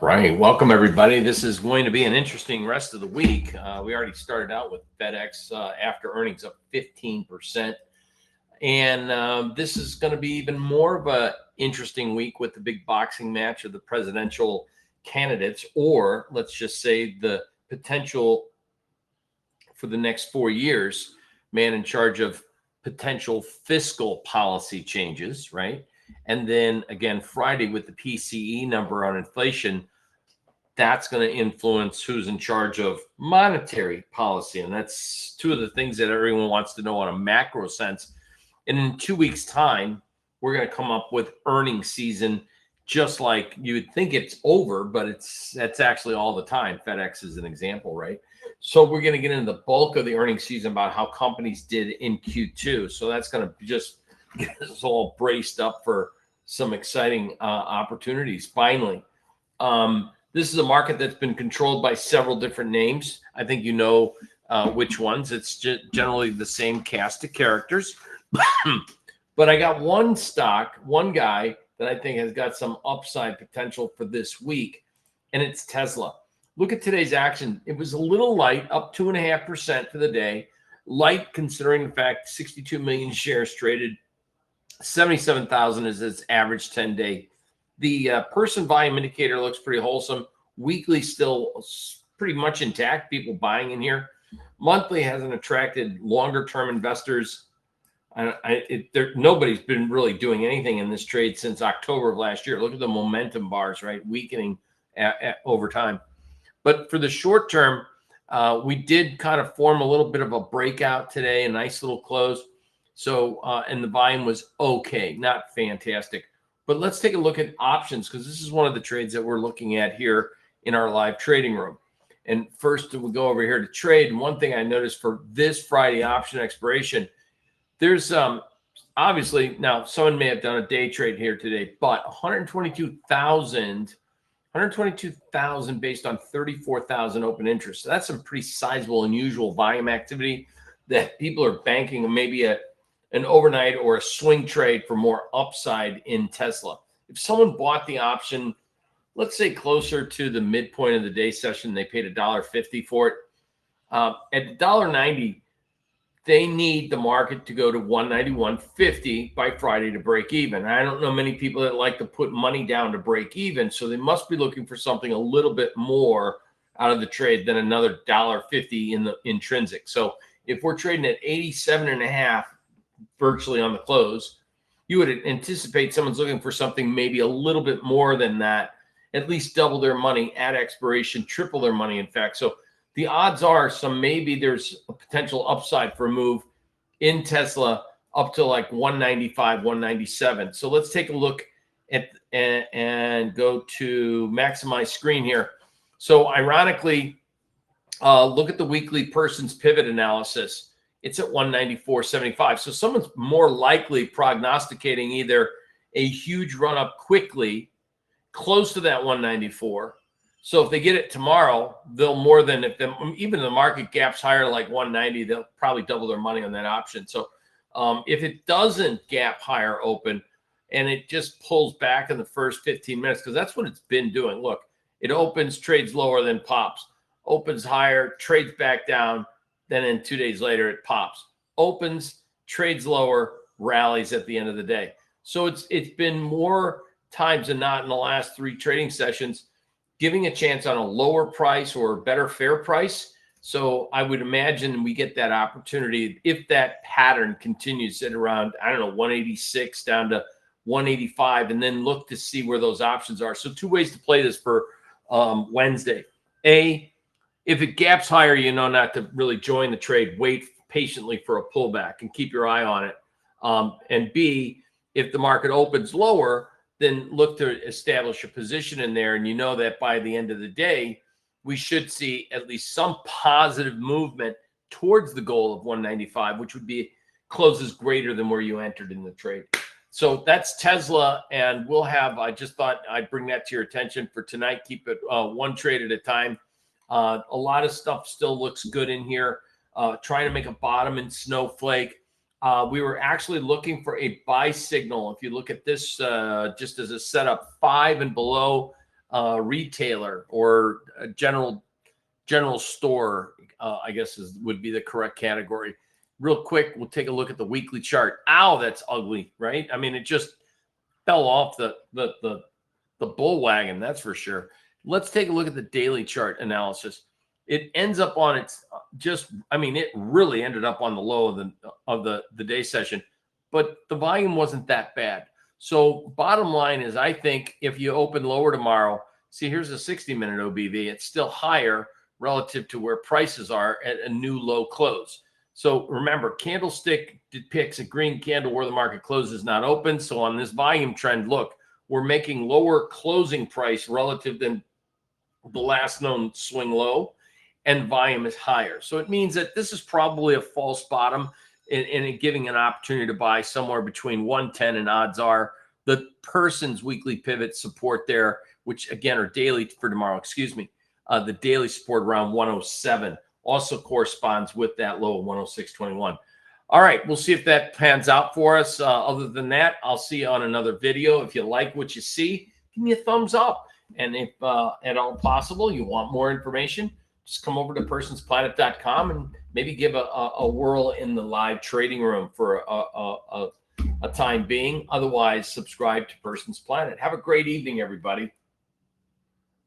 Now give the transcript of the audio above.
Right. Welcome, everybody. This is going to be an interesting rest of the week. We already started out with FedEx after earnings up 15%. And this is going to be even more of a interesting week with the big boxing match of the presidential candidates, or let's just say the potential for the next 4 years, man in charge of potential fiscal policy changes, right? And then again, Friday with the PCE number on inflation, that's going to influence who's in charge of monetary policy. And that's two of the things that everyone wants to know on a macro sense. And in 2 weeks' time, we're going to come up with earnings season, just like you would think it's over, but that's actually all the time. FedEx is an example, right? So we're going to get into the bulk of the earnings season about how companies did in Q2. So that's going to just get us all braced up for some exciting opportunities finally. This is a market that's been controlled by several different names. I think you know which ones. It's generally the same cast of characters. But I got one stock, one guy that I think has got some upside potential for this week, and it's Tesla. Look at today's action. It was a little light, up 2.5% for the day. Light considering the fact 62 million shares traded, 77,000 is its average 10-day. The person volume indicator looks pretty wholesome. Weekly still pretty much intact. People buying in here. Monthly hasn't attracted longer-term investors. Nobody's been really doing anything in this trade since October of last year. Look at the momentum bars, right? Weakening over time. But for the short term, we did kind of form a little bit of a breakout today, a nice little close. So, and the volume was okay, not fantastic. But let's take a look at options, because this is one of the trades that we're looking at here in our live trading room. And first, we'll go over here to trade. And one thing I noticed for this Friday option expiration, there's obviously, now someone may have done a day trade here today, but 122,000 based on 34,000 open interest. So that's some pretty sizable, unusual volume activity that people are banking maybe an overnight or a swing trade for more upside in Tesla. If someone bought the option, let's say closer to the midpoint of the day session, they paid $1.50 for it. At $1.90, they need the market to go to 191.50 by Friday to break even. I don't know many people that like to put money down to break even, so they must be looking for something a little bit more out of the trade than another $1.50 in the intrinsic. So if we're trading at 87.5 virtually on the close, you would anticipate someone's looking for something maybe a little bit more than that, at least double their money at expiration, triple their money, in fact. So the odds are maybe there's a potential upside for a move in Tesla up to like 195, 197. So let's take a look at and go to maximize screen here. So ironically, look at the weekly person's pivot analysis. It's at 194.75. So someone's more likely prognosticating either a huge run up quickly, close to that 194. So if they get it tomorrow, they'll more than even the market gaps higher like 190, they'll probably double their money on that option. So if it doesn't gap higher open and it just pulls back in the first 15 minutes, because that's what it's been doing. Look, it opens, trades lower, then pops, opens higher, trades back down. Then in 2 days later, it pops, opens, trades lower, rallies at the end of the day. So it's been more times than not in the last 3 trading sessions, giving a chance on a lower price or a better fair price. So I would imagine we get that opportunity if that pattern continues at around, 186 down to 185, and then look to see where those options are. So 2 ways to play this for Wednesday. A, if it gaps higher, you know not to really join the trade. Wait patiently for a pullback and keep your eye on it. And B, if the market opens lower, then look to establish a position in there. And you know that by the end of the day, we should see at least some positive movement towards the goal of 195, which would be closes greater than where you entered in the trade. So that's Tesla. And we'll have, I just thought I'd bring that to your attention for tonight. Keep it one trade at a time. A lot of stuff still looks good in here. Trying to make a bottom in Snowflake. We were actually looking for a buy signal. If you look at this just as a setup, 5 and below, retailer or a general store, I guess would be the correct category. Real quick, we'll take a look at the weekly chart. Ow, that's ugly, right? I mean, it just fell off the bull wagon, that's for sure. Let's take a look at the daily chart analysis. It ends up on its it really ended up on the low of the day session, but the volume wasn't that bad. So bottom line is, I think if you open lower tomorrow, see, here's a 60-minute OBV. It's still higher relative to where prices are at a new low close. So remember, candlestick depicts a green candle where the market closes not open. So on this volume trend, look, we're making lower closing price relative than the last known swing low, and volume is higher. So it means that this is probably a false bottom and giving an opportunity to buy somewhere between 110 and odds are the person's weekly pivot support there, which again are daily for tomorrow, the daily support around 107 also corresponds with that low of 106.21. All right, we'll see if that pans out for us. Other than that, I'll see you on another video. If you like what you see, give me a thumbs up. And if at all possible, you want more information, just come over to personsplanet.com and maybe give a whirl in the live trading room for a time being. Otherwise, subscribe to Persons Planet. Have a great evening, everybody.